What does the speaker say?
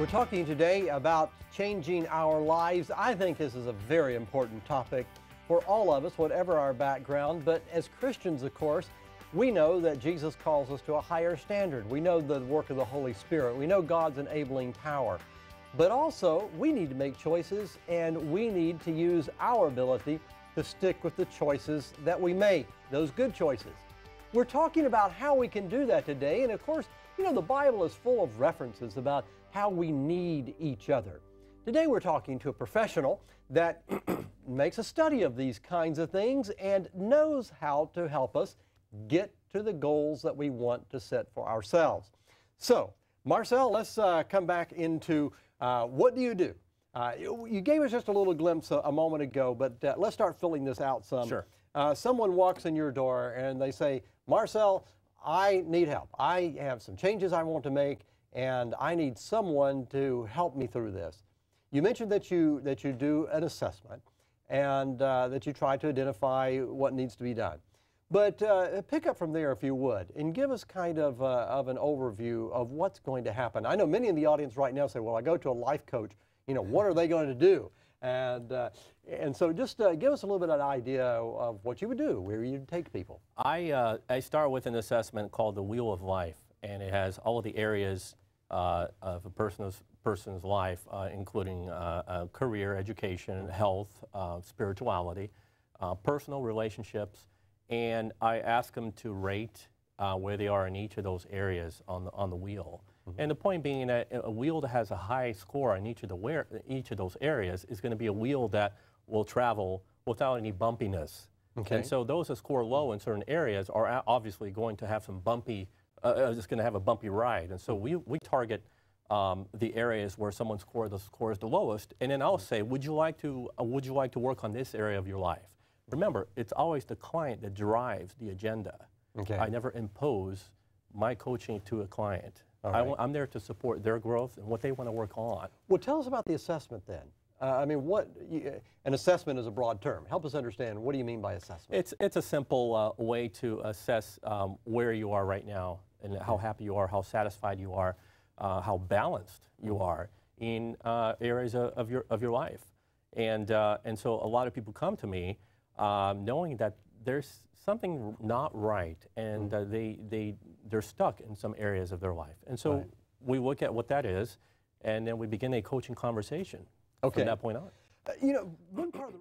We're talking today about changing our lives. I think this is a very important topic for all of us, whatever our background. But as Christians, of course, we know that Jesus calls us to a higher standard. We know the work of the Holy Spirit. We know God's enabling power. But also, we need to make choices, and we need to use our ability to stick with the choices that we make, those good choices. We're talking about how we can do that today, and of course, you know, the Bible is full of references about how we need each other. Today we're talking to a professional that makes a study of these kinds of things and knows how to help us get to the goals that we want to set for ourselves. So, Marcel, let's come back into what do you do? You gave us just a little glimpse a moment ago, but let's start filling this out some. Sure. Someone walks in your door and they say, Marcel, I need help. I have some changes I want to make, and I need someone to help me through this. You mentioned that you do an assessment and that you try to identify what needs to be done. But pick up from there if you would, and give us kind of an overview of what's going to happen. I know many in the audience right now say, well, I go to a life coach, you know, what are they going to do? And so just give us a little bit of an idea of what you would do, where you'd take people. I start with an assessment called the Wheel of Life, and it has all of the areas of a person's life, including career, education, health, spirituality, personal relationships, and I ask them to rate where they are in each of those areas on the wheel. Mm-hmm. And the point being that a wheel that has a high score on each of those areas is going to be a wheel that will travel without any bumpiness. Okay. And so those that score low in certain areas are obviously going to have some bumpy, just going to have a bumpy ride. And so we target the areas where someone scores the lowest, and then I'll say, would you like to work on this area of your life? Remember, it's always the client that drives the agenda. Okay. I never impose my coaching to a client. Right. I'm there to support their growth and what they want to work on. Well, tell us about the assessment then. I mean, an assessment is a broad term. Help us understand, what do you mean by assessment? It's a simple way to assess where you are right now and how happy you are, how satisfied you are, how balanced you are in areas of your life. And so a lot of people come to me knowing that there's something not right, and they're stuck in some areas of their life. And so we look at what that is, and then we begin a coaching conversation from that point on. You know, one part of the